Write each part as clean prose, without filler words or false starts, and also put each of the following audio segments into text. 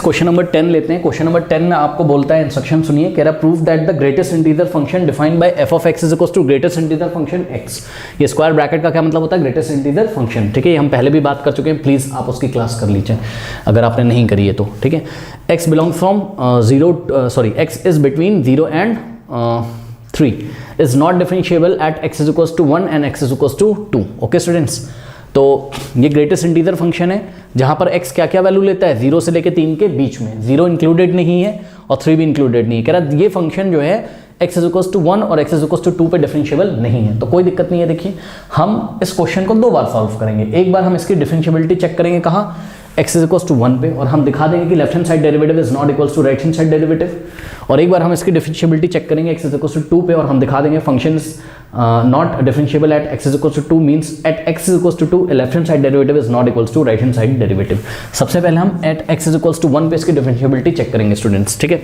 Question number 10 लेते हैं। Question number 10 में आपको बोलता है, इंस्ट्रक्शन सुनिए, कह रहा prove that the greatest integer function defined by f of x is equal to greatest integer function x. ये स्क्वायर ब्रैकेट का क्या मतलब होता है? Greatest integer function. ठीक है, ये हम पहले भी बात कर चुके हैं, प्लीज आप उसकी क्लास कर लीजिए अगर आपने नहीं करी है तो। ठीक है, x belong from x is between 0 and 3 is not differentiable at x is equal to 1 and x is equal to 2। Okay students, तो ये ग्रेटेस्ट इंटीजर फंक्शन है जहां पर x क्या क्या वैल्यू लेता है 0 से लेके 3 के बीच में, 0 इंक्लूडेड नहीं है और 3 भी इंक्लूडेड नहीं है। कह रहा ये फंक्शन जो है x इज इक्वल टू 1 और x इज इक्वल टू 2 पे डिफरेंशिएबल नहीं है, तो कोई दिक्कत नहीं है। देखिए हम इस क्वेश्चन को 2 बार सॉल्व करेंगे। एक बार हम इसकी डिफरेंशिएबिलिटी चेक करेंगे कहाँ, x इज इक्वल टू 1 पे, और हम दिखा देंगे कि left hand side derivative is not equal to right hand side derivative. और एक बार हम इसकी डिफरेंशिएबिलिटी चेक करेंगे x इज इक्वल टू 2 पे, और हम दिखा देंगे function not differentiable at x is equal to 2 means at x is equal to 2 left hand side derivative is not equal to right hand side derivative. सबसे पहले हम at x is equal to 1 पे इसकी differentiability check करेंगे students. ठीक है,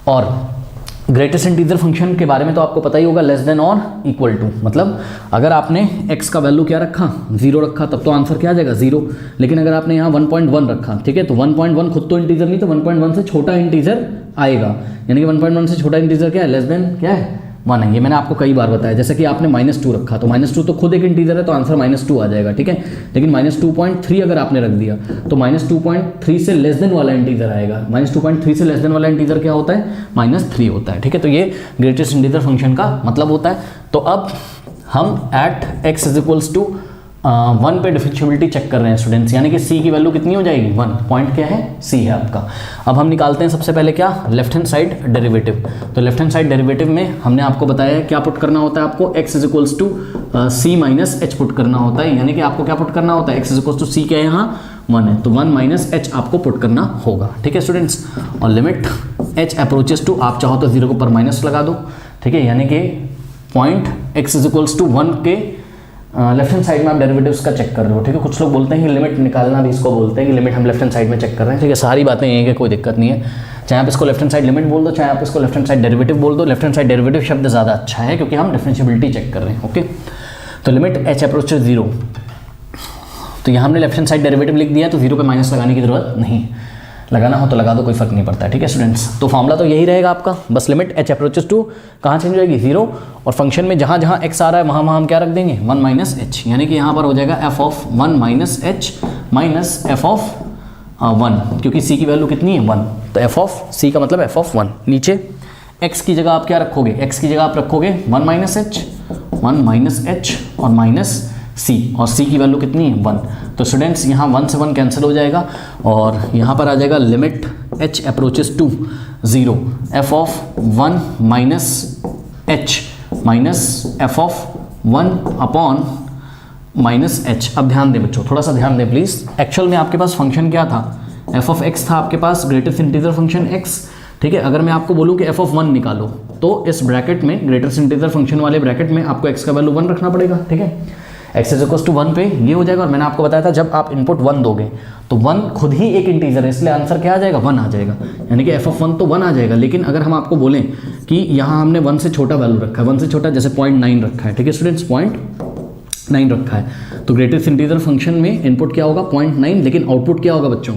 और greatest integer function के बारे में तो आपको पता ही होगा, लेस देन और इक्वल टू, मतलब अगर आपने x का वैल्यू क्या रखा 0 रखा तब तो आंसर क्या आ जाएगा 0। लेकिन अगर आपने यहाँ 1.1 रखा, ठीक है, तो 1.1 खुद तो इंटीजर नहीं, तो 1.1 से छोटा इंटीजर आएगा, यानी कि 1.1 से छोटा इंटीजर क्या है, लेस देन क्या है 1 है। ये मैंने आपको कई बार बताया। जैसे कि आपने -2 रखा, तो -2 तो खुद एक इंटीजर है, तो आंसर -2 आ जाएगा। ठीक है, लेकिन -2.3 अगर आपने रख दिया तो -2.3 से लेस देन वाला इंटीजर आएगा। -2.3 से लेस देन वाला इंटीजर क्या होता है, -3 होता है। ठीक है, तो ये ग्रेटेस्ट इंटीजर फंक्शन का मतलब होता है। तो अब हम at x is equals to 1 पे डिफरेंशिएबिलिटी चेक कर रहे हैं स्टूडेंट्स, यानी कि c की वैल्यू कितनी हो जाएगी 1। पॉइंट क्या है, c है आपका। अब हम निकालते हैं सबसे पहले क्या, लेफ्ट हैंड साइड डेरिवेटिव। तो लेफ्ट हैंड साइड डेरिवेटिव में हमने आपको बताया क्या पुट करना होता है, आपको x is equals to c minus h put करना होता है, यानी कि आपको क्या पुट करना होता है, x is equals to c क्या है यहाँ 1 है, तो 1 माइनस h आपको पुट करना होगा। ठीक है स्टूडेंट्स, और लिमिट h अप्रोचेस टू, आप चाहो तो 0 के ऊपर माइनस लगा दो। ठीक है, यानी कि point x is equals to 1 के लेफ्ट हैंड साइड में आप डेरिवेटिव्स का चेक कर रहे हो। ठीक है, कुछ लोग बोलते हैं कि लिमिट निकालना भी इसको बोलते हैं कि लिमिट हम लेफ्ट हैंड साइड में चेक कर रहे हैं। ठीक है, सारी बातें यही है, कोई दिक्कत नहीं है, चाहे आप इसको लेफ्ट हैंड साइड लिमिट बोल दो, चाहे आप इसको लेफ्ट हैंड साइड डेरिवेटिव बोल दो। लेफ्ट हैंड साइड डेरिवेटिव शब्द ज़्यादा अच्छा है क्योंकि हम डिफरेंशिएबिलिटी चेक कर रहे हैं। ओके, तो लिमिट h अप्रोचेस 0, तो यहाँ हमने लेफ्ट हैंड साइड डेरिवेटिव लिख दिया, तो 0 पे माइनस लगाने की जरूरत नहीं, लगाना हो तो लगा दो, कोई फर्क नहीं पड़ता। ठीक है स्टूडेंट्स, तो फॉर्मूला तो यही रहेगा आपका, बस लिमिट h अप्रोचेस टू कहाँ चेंज हो जाएगी 0, और फंक्शन में जहाँ जहाँ x आ रहा है वहाँ वहाँ हम क्या रख देंगे 1 माइनस h, यानी कि यहाँ पर हो जाएगा f of 1 minus h minus f of 1, क्योंकि c की वैल्यू कितनी है 1, तो f ऑफ c का मतलब f ऑफ 1। नीचे x की जगह आप क्या रखोगे, x की जगह आप रखोगे 1 माइनस h और माइनस c, और c की वैल्यू कितनी है 1। तो स्टूडेंट्स यहाँ 1 से 1 कैंसिल हो जाएगा, और यहाँ पर आ जाएगा limit h approaches to 0 f of 1 minus h minus f of 1 upon minus h। अब ध्यान दें बच्चों, थोड़ा सा ध्यान दें प्लीज़। एक्चुअल में आपके पास फंक्शन क्या था, f ऑफ x था आपके पास, ग्रेटेस्ट इंटीजर फंक्शन x। ठीक है, अगर मैं आपको बोलूँ कि f ऑफ 1 निकालो, तो इस ब्रैकेट में ग्रेटेस्ट इंटीजर फंक्शन वाले ब्रैकेट में आपको x का वैल्यू 1 रखना पड़ेगा। ठीक है, x इज इक्वल टू 1 पे ये हो जाएगा, और मैंने आपको बताया था जब आप इनपुट 1 दोगे तो 1 खुद ही एक इंटीजर है, इसलिए आंसर क्या आ जाएगा 1 आ जाएगा, यानी कि f ऑफ 1 तो 1 आ जाएगा। लेकिन अगर हम आपको बोलें कि यहाँ हमने 1 से छोटा वैल्यू रखा है, 1 से छोटा जैसे 0.9 रखा है, ठीक है स्टूडेंट्स 0.9 रखा है, तो ग्रेटेस्ट इंटीजर फंक्शन में इनपुट क्या होगा 0.9, लेकिन आउटपुट क्या होगा बच्चों,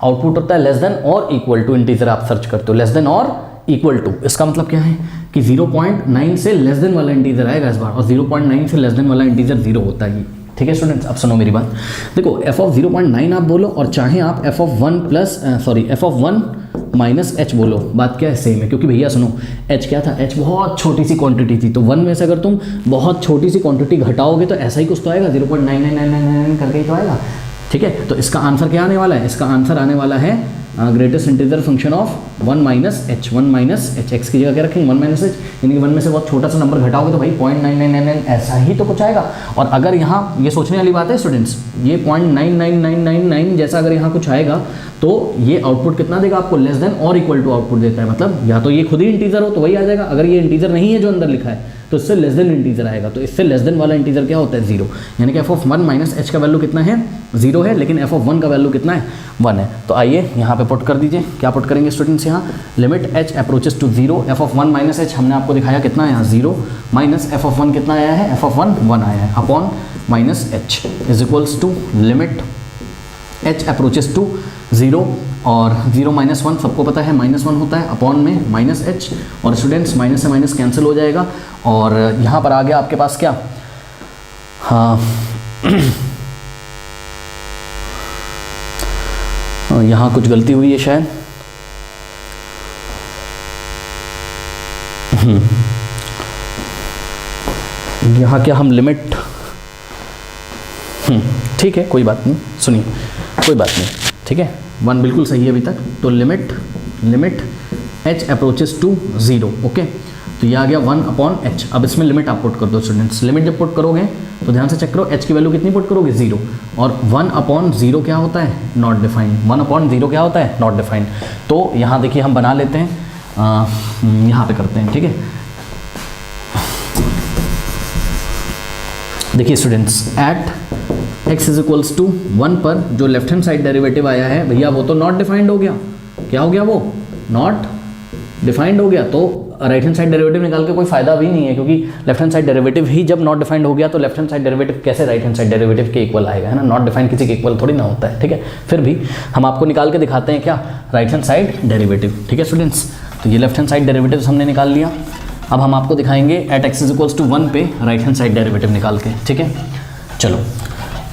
आउटपुट होता है लेस देन और इक्वल टू, इंटीजर आप सर्च करते हो लेस देन और इक्वल टू। इसका मतलब क्या है कि 0.9 से लेस देन वाला इंटीजर आएगा इस बार, और 0.9 से लेस देन वाला इंटीजर 0 होता है। ठीक है स्टूडेंट्स, अब सुनो मेरी बात, देखो f ऑफ 0.9 आप बोलो, और चाहे आप f ऑफ 1 माइनस h बोलो, बात क्या है सेम है, क्योंकि भैया सुनो h क्या था, h बहुत छोटी सी क्वांटिटी थी, तो 1 में से अगर तुम बहुत छोटी सी क्वांटिटी घटाओगे तो ऐसा ही कुछ तो आएगा, 0.9999 करके ही तो आएगा। ठीक है, तो इसका आंसर क्या आने वाला है, इसका आंसर आने वाला है greatest integer function of 1 minus h, 1 minus h, x की जगह क्या रखेंगे 1 माइनस h, यानी कि 1 में से बहुत छोटा सा नंबर घटाओगे तो भाई 0.9999 ऐसा ही तो कुछ आएगा। और अगर यहाँ ये सोचने वाली बात है स्टूडेंट्स, ये 0.99999 जैसा अगर यहाँ कुछ आएगा तो ये आउटपुट कितना देगा आपको, लेस देन और इक्वल टू आउटपुट देता है, मतलब या तो ये खुद ही इंटीजर हो तो वही आ जाएगा, अगर ये इंटीजर नहीं है जो अंदर लिखा है तो इससे लेस देन इंटीजर आएगा, तो इससे लेस देन वाला इंटीजर क्या होता है 0, यानी कि f ऑफ 1 माइनस h का वैल्यू कितना है 0 है, लेकिन f ऑफ 1 का वैल्यू कितना है 1 है। तो आइए यहाँ पे पुट कर दीजिए, क्या पुट करेंगे स्टूडेंट्स, यहाँ limit h approaches to 0 f of 1 minus h हमने आपको दिखाया कितना है यहाँ 0, माइनस f ऑफ 1 कितना आया है, f ऑफ 1 आया है, upon minus h is equals to limit h approaches to 0 और 0 -1 सबको पता है -1 होता है, अपॉन में -h, और स्टूडेंट्स माइनस से माइनस कैंसिल हो जाएगा, और यहाँ पर आ गया आपके पास क्या, हाँ यहाँ कुछ गलती हुई है शायद, यहाँ क्या हम लिमिट, ठीक है कोई बात नहीं, सुनिए कोई बात नहीं, ठीक है 1 बिल्कुल सही है अभी तक। तो limit h approaches to 0, okay, तो ये आ गया 1/h। अब इसमें लिमिट आप पुट कर दो स्टूडेंट्स, लिमिट जब पुट करोगे तो ध्यान से चेक करो h की वैल्यू कितनी पुट करोगे 0, और 1/0 क्या होता है, नॉट डिफाइंड, 1/0 क्या होता है, नॉट डिफाइंड। तो यहाँ देखिए हम बना लेते हैं, यहाँ पे करते हैं, ठीक है। देखिए students, at x is equals to 1 पर जो लेफ्ट हैंड साइड डेरिवेटिव आया है भैया वो तो नॉट डिफाइंड हो गया, क्या हो गया, वो नॉट डिफाइंड हो गया। तो राइट हैंड साइड डेरिवेटिव निकाल के कोई फायदा भी नहीं है, क्योंकि लेफ्ट हैंड साइड डेरिवेटिव ही जब नॉट डिफाइंड हो गया तो लेफ्ट हैंड साइड डेरिवेटिव कैसे राइट हैंड साइड डेरिवेटिव के इक्वल आएगा, है ना, नॉट डिफाइंड किसी के इक्वल थोड़ी ना होता है, ठीक है। फिर भी हम आपको निकाल के दिखाते हैं क्या, राइट हैंड साइड डेरिवेटिव, ठीक है स्टूडेंट्स। तो ये लेफ्ट हैंड साइड डेरिवेटिव हमने निकाल लिया, अब हम आपको दिखाएंगे at x is equals to 1 पे राइट हैंड साइड डेरिवेटिव निकाल के, ठीक है। चलो,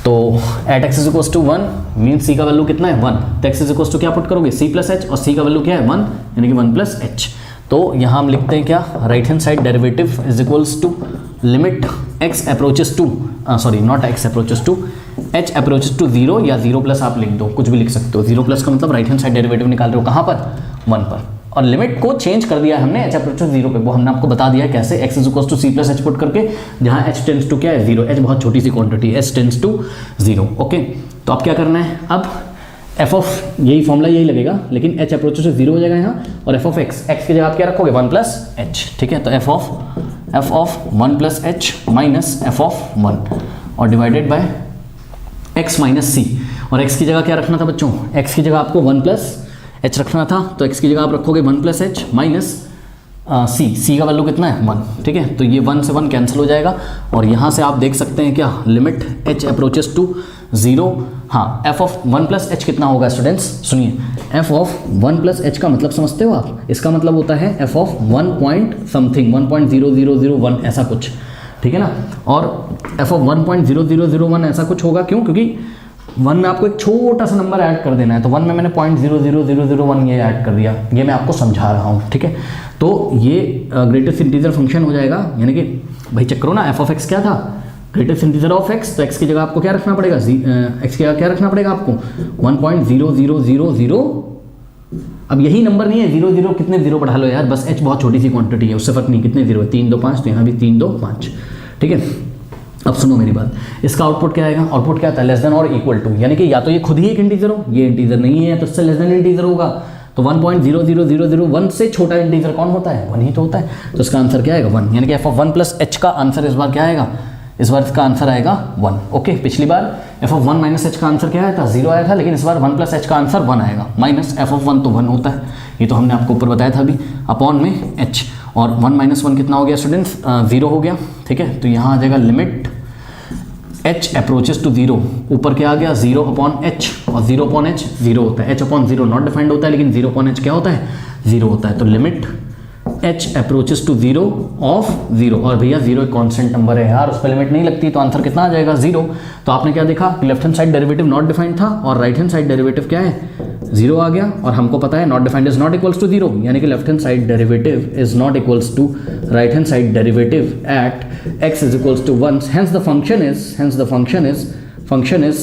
तो at x is equals to 1 mean c का वैल्यू कितना है 1, तो x इज इक्वल्स टू क्या पुट करोगे c प्लस h, और c का वैल्यू क्या है 1, यानी कि 1 प्लस h। तो यहाँ हम लिखते हैं क्या, right hand side derivative is equals to limit x approaches to, sorry not x approaches to, h approaches to 0 या 0 प्लस आप लिख दो, कुछ भी लिख सकते हो। 0 प्लस का मतलब राइट हैंड साइड डेरिवेटिव निकाल रहे हो कहाँ पर, 1 पर, और लिमिट को चेंज कर दिया है हमने h अप्रोचेस 0 पे, वो हमने आपको बता दिया है कैसे, x is equals to c plus h put करके, जहाँ h टेंड्स टू क्या है 0, h बहुत छोटी सी क्वांटिटी है, h टेंड्स टू 0, ओके। तो अब क्या करना है, अब f ऑफ, यही फॉर्मूला यही लगेगा, लेकिन h अप्रोचेस से 0 हो जाएगा यहाँ, और f ऑफ x की जगह आप क्या रखोगे 1 प्लस h, ठीक है। तो f of 1 plus h minus f of 1 और divided by x minus c, और x की जगह क्या रखना था बच्चों, x की जगह आपको 1 प्लस h रखना था, तो x की जगह आप रखोगे 1 प्लस h माइनस c का वैल्यू कितना है 1, ठीक है। तो ये 1 से 1 कैंसिल हो जाएगा, और यहाँ से आप देख सकते हैं क्या, लिमिट h अप्रोचेस टू 0, हाँ f ऑफ 1 प्लस h कितना होगा स्टूडेंट्स, सुनिए, f ऑफ 1 प्लस h का मतलब समझते हो आप, इसका मतलब होता है f ऑफ 1 पॉइंट समथिंग 1.0001 ऐसा कुछ, ठीक है ना, और f ऑफ 1.0001 ऐसा कुछ होगा, क्यों, क्योंकि 1 में आपको एक छोटा सा नंबर ऐड कर देना है, तो 1 में मैंने 0.00001 ये ऐड कर दिया, ये मैं आपको समझा रहा हूँ, ठीक है। तो ये ग्रेटेस्ट इंटीजर फंक्शन हो जाएगा, यानी कि भाई चेक करो ना, f ऑफ x क्या था, ग्रेटेस्ट इंटीजर ऑफ x, तो x की जगह आपको क्या रखना पड़ेगा, x की जगह क्या रखना पड़ेगा आपको 1.0000, अब यही नंबर नहीं है 0 कितने 0 बढ़ा लो यार, बस h बहुत छोटी सी क्वांटिटी है, उससे फर्क नहीं कितने 0 है, 3 2 5, तो यहाँ भी 3 2 5, ठीक है। अब सुनो मेरी बात, इसका आउटपुट क्या आएगा, आउटपुट क्या आता है, लेस देन और इक्वल टू, यानी कि या तो ये खुद ही एक इंटीजर हो, ये इंटीजर नहीं है तो इससे लेस देन इंटीजर होगा, तो 1.00001 से छोटा इंटीजर कौन होता है, 1 ही तो होता है, तो इसका आंसर क्या आएगा 1, यानी कि f ऑफ 1 प्लस h का आंसर इस बार क्या आएगा, इस बार इसका आंसर आएगा 1, ओके। पिछली बार f ऑफ 1 माइनस h का आंसर क्या आया था, 0 आया था, लेकिन इस बार 1 प्लस h का आंसर 1 आएगा, माइनस f ऑफ 1 तो 1 होता है, ये तो हमने आपको ऊपर बताया था अभी, अपॉन में h, और 1 माइनस 1 कितना हो गया स्टूडेंट्स, 0 हो गया, ठीक है। तो यहाँ आ जाएगा लिमिट h अप्रोचेस टू 0, ऊपर क्या आ गया 0 अपॉन h, और 0 अपॉन h 0 होता है, h अपॉन 0 नॉट डिफाइंड होता है, लेकिन 0 अपॉन h क्या होता है 0 होता है, तो limit h approaches to 0 of 0, और भैया 0 एक कांस्टेंट नंबर है यार, उस पर लिमिट नहीं लगती, तो आंसर कितना आ जाएगा 0। तो आपने क्या देखा, left hand side derivative not defined था, और राइट हैंड साइड डेरिवेटिव क्या है 0 आ गया, और हमको पता है not defined is not equals to 0, यानी कि left hand side derivative is not equals to right hand side derivative at x is equals to 1, hence the function is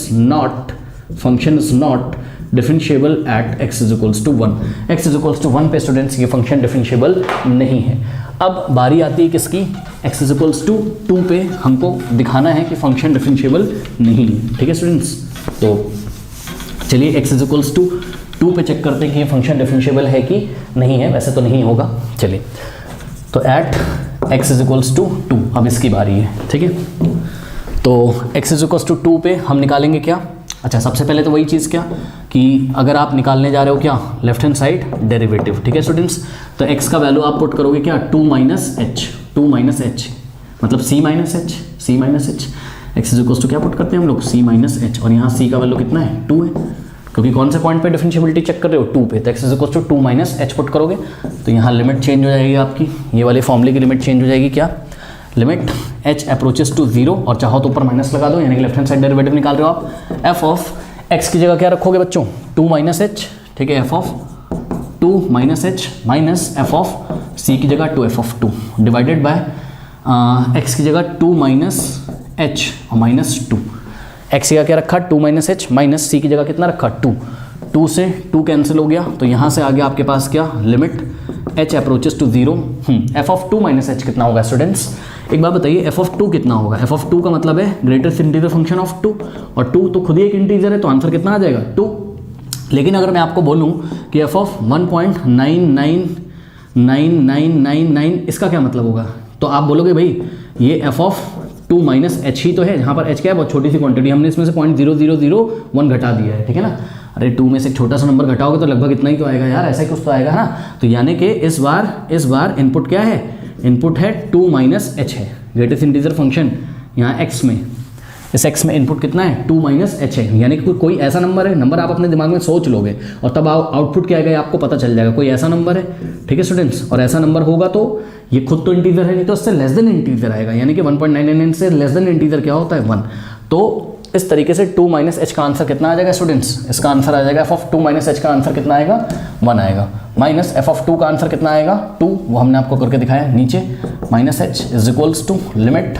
not differentiable at x is equals to 1, x is equals to 1 पे students ये function differentiable नहीं है। अब बारी आती है किसकी, x is equals to 2 पे हमको दिखाना है कि फंक्शन डिफरेंशिएबल नहीं है, ठीक है स्टूडेंट्स। तो चलिए x is equals to 2 पे चेक करते हैं कि ये फंक्शन डिफरेंशिएबल है कि नहीं है, वैसे तो नहीं होगा, चलिए। तो at x is equals to 2, अब इसकी बारी है, ठीक है। तो x is equals to 2 पे हम निकालेंगे क्या, अच्छा सबसे पहले तो वही चीज़ क्या कि अगर आप निकालने जा रहे हो क्या लेफ्ट हैंड साइड डेरिवेटिव, ठीक है स्टूडेंट्स, तो x का वैल्यू आप पुट करोगे क्या 2 माइनस h मतलब c minus h, x is equals to क्या पुट करते हैं हम लोग c माइनस h, और यहाँ c का वैल्यू कितना है 2 है, क्योंकि कौन से पॉइंट पे डिफरेंशियबिलिटी चेक कर रहे हो, 2 पे, तो x is equal to 2 minus h put करोगे तो यहाँ लिमिट चेंज हो जाएगी आपकी, ये वाले फॉर्मूले की लिमिट चेंज हो जाएगी, क्या लिमिट h अप्रोचेस टू 0 और चाहो तो ऊपर माइनस लगा दो, यानी कि लेफ्ट हैंड साइड डेरिवेटिव निकाल रहे हो आप, f ऑफ x की जगह क्या रखोगे बच्चों, 2 माइनस एच, ठीक है, f of 2 minus H minus f of c की जगह 2f of 2 divided by x की जगह 2 माइनस h और माइनस 2, x की जगह क्या रखा 2 माइनस एच माइनस c की जगह कितना रखा 2, 2 से 2 कैंसिल हो गया, तो यहाँ से आगे आपके पास क्या limit h approaches to 0, f of 2 minus h कितना होगा स्टूडेंट्स, एक बात बताइए f ऑफ 2 कितना होगा, f ऑफ 2 का मतलब है ग्रेटेस्ट इंटीजर फंक्शन ऑफ 2, और 2 तो खुद ही एक इंटीजर है, तो आंसर कितना आ जाएगा 2। लेकिन अगर मैं आपको बोलूँ कि f ऑफ 1.999999 इसका क्या मतलब होगा, तो आप बोलोगे भाई ये f ऑफ 2 माइनस एच ही तो है, जहाँ पर h क्या है बहुत छोटी सी क्वांटिटी, हमने इसमें से 0.0001 घटा दिया है, ठीक है ना, अरे 2 में से एक छोटा सा नंबर घटाओगे तो लगभग इतना ही तो आएगा यार, ऐसा ही कुछ तो आएगा ना, तो यानी कि इस बार इनपुट क्या है, इनपुट है 2 माइनस एच है, ग्रेटेस्ट इंटीजर फंक्शन यहाँ x में, इस x में इनपुट कितना है 2 माइनस एच है, यानी कि कोई ऐसा नंबर है, नंबर आप अपने दिमाग में सोच लोगे और तब आउटपुट क्या आएगा आपको पता चल जाएगा, कोई ऐसा नंबर है, ठीक है स्टूडेंट्स, और ऐसा नंबर होगा तो ये खुद तो इंटीजर है, नहीं तो उससे लेस देन इंटीजर आएगा, यानी कि 1.999 से लेस देन इंटीजर क्या होता है 1, तो इस तरीके से 2 माइनस एच का आंसर कितना आ जाएगा स्टूडेंट्स, इसका आंसर आ जाएगा f ऑफ 2 माइनस एच का आंसर कितना आएगा 1 आएगा, माइनस f ऑफ 2 का आंसर कितना आएगा 2, वो हमने आपको करके दिखाया नीचे, minus h is equals to limit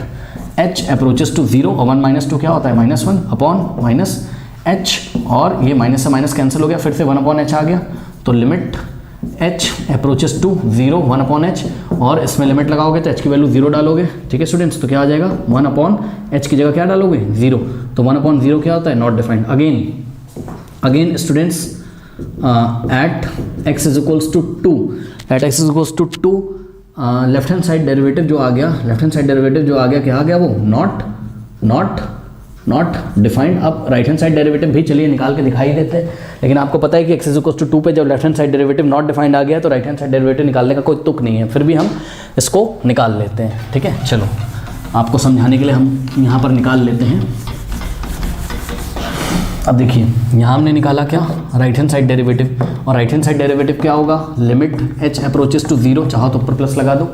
h approaches to 0 और 1 माइनस 2 क्या होता है -1 अपॉन माइनस h, और ये माइनस से माइनस कैंसिल हो गया, फिर से 1 अपॉन h आ गया, तो limit h approaches to 0 1 upon h, और इसमें लिमिट लगाओगे तो h की वैल्यू 0 डालोगे, ठीक है स्टूडेंट्स, तो क्या आ जाएगा 1 अपॉन h की जगह क्या डालोगे 0, तो 1 अपॉन 0 क्या होता है not defined, again students at x is equals to 2, at x is equals to 2 left hand side derivative जो आ गया, क्या आ गया वो नॉट डिफाइंड। अब राइट हैंड साइड डेरिवेटिव भी चलिए निकाल के दिखाई देते हैं, लेकिन आपको पता है कि x इज इक्वल टू 2 पे जब left hand side derivative not defined आ गया तो राइट हैंड साइड डेरिवेटिव निकालने का कोई तुक नहीं है, फिर भी हम इसको निकाल लेते हैं, ठीक है, चलो आपको समझाने के लिए हम यहाँ पर निकाल लेते हैं। अब देखिए यहाँ हमने निकाला क्या राइट हैंड साइड डेरिवेटिव, और राइट हैंड साइड डेरिवेटिव क्या होगा लिमिट h अप्रोचेस टू 0, चाहो तो ऊपर प्लस लगा दो,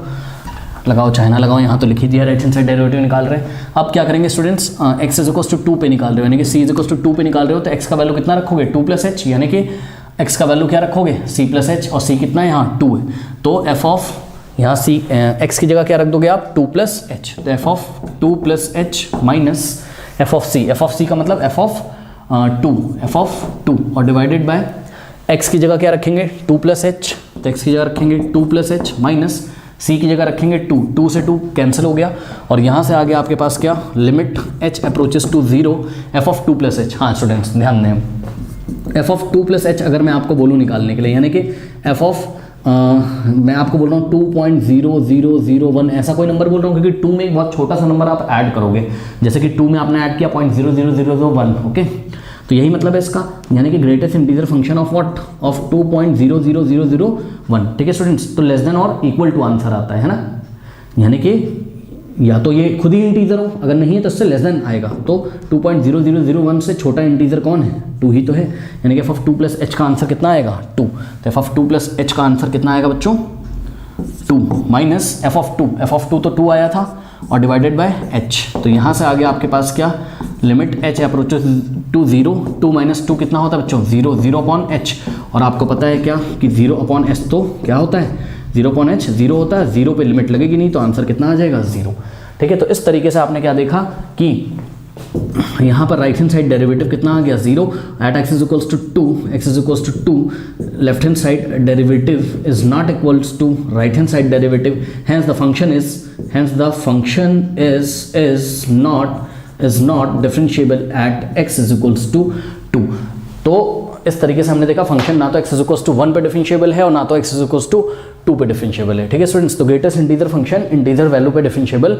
लगाओ चाहे ना लगाओ, यहाँ तो लिख ही दिया राइट हैंड साइड डेरिवेटिव निकाल रहे हैं। अब क्या करेंगे students, x is equal to 2 पे निकाल रहे हो, यानी कि c इज इक्वल टू 2 पे निकाल रहे हो, तो x का वैल्यू कितना रखोगे 2 प्लस एच, यानी कि x का वैल्यू क्या रखोगे c प्लस एच, और c कितना है यहाँ 2 है, तो f ऑफ यहाँ c x की जगह क्या रख दोगे आप 2 प्लस एच, तो f of 2 plus H minus f of c का मतलब f ऑफ 2 और डिवाइडेड बाय x की जगह क्या रखेंगे 2 प्लस एच, तो x की जगह रखेंगे 2 प्लस एच माइनस c की जगह रखेंगे 2 से 2 कैंसिल हो गया, और यहाँ से आगे आपके पास क्या limit h approaches to 0 f of 2 plus h. हाँ स्टूडेंट्स ध्यान दें, f ऑफ 2 प्लस एच अगर मैं आपको बोलूँ निकालने के लिए, यानी कि f ऑफ मैं आपको बोल रहा हूँ 2.0001 ऐसा कोई नंबर बोल रहा हूँ, क्योंकि 2 में एक बहुत छोटा सा नंबर आप ऐड करोगे, जैसे कि 2 में आपने ऐड किया 0.00001, ओके, तो यही मतलब है इसका, यानी कि greatest integer function of what of 2.00001, ठीक है स्टूडेंट्स, तो लेस देन और इक्वल टू आंसर आता है ना, यानी कि या तो ये खुद ही इंटीजर हो, अगर नहीं है तो इससे लेस देन आएगा, तो 2.0001 से छोटा इंटीजर कौन है 2 ही तो है, यानी कि f ऑफ 2 प्लस एच का आंसर कितना आएगा 2, तो f ऑफ 2 प्लस एच का आंसर कितना आएगा बच्चों 2 माइनस f ऑफ 2 तो 2 आया था और डिवाइडेड बाय h, तो यहाँ से आगे आपके पास क्या limit h approaches to 0, 2 minus 2 कितना होता है बच्चों 0 अपॉन h, और आपको पता है क्या कि 0 अपॉन h तो क्या होता है 0 अपॉन h 0 होता है, 0 पे लिमिट लगेगी नहीं तो आंसर कितना आ जाएगा 0, ठीक है। तो इस तरीके से आपने क्या देखा कि यहाँ पर राइट हैंड साइड डेरिवेटिव कितना आ गया 0 at x is equals to 2, left hand side derivative is not equals to right hand side derivative, hence the function is not differentiable at x is equals to 2। तो इस तरीके से हमने देखा function ना तो x इज इक्वल्स टू 1 पे differentiable है और ना तो x इज इक्वल्स टू 2 पे डिफरेंशिएबल है, ठीक है स्टूडेंट्स। तो greatest integer function integer value पे डिफरेंशिएबल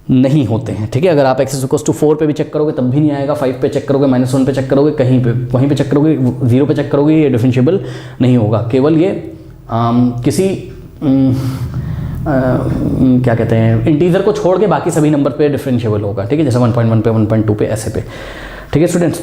नहीं होते हैं, ठीक है। अगर आप x इज इक्वल्स टू 4 पे भी चेक करोगे तब भी नहीं आएगा, 5 पे चेक करोगे, -1 पे चेक करोगे, कहीं पे वहीं पे चेक करोगे, 0 पे चेक करोगे, ये डिफरेंशिएबल नहीं होगा। केवल ये किसी क्या कहते हैं इंटीजर को छोड़ के बाकी सभी नंबर पे डिफरेंशिएबल होगा, ठीक है, जैसे 1.1 पे 1.2 पे ऐसे पे, ठीक है स्टूडेंट्स।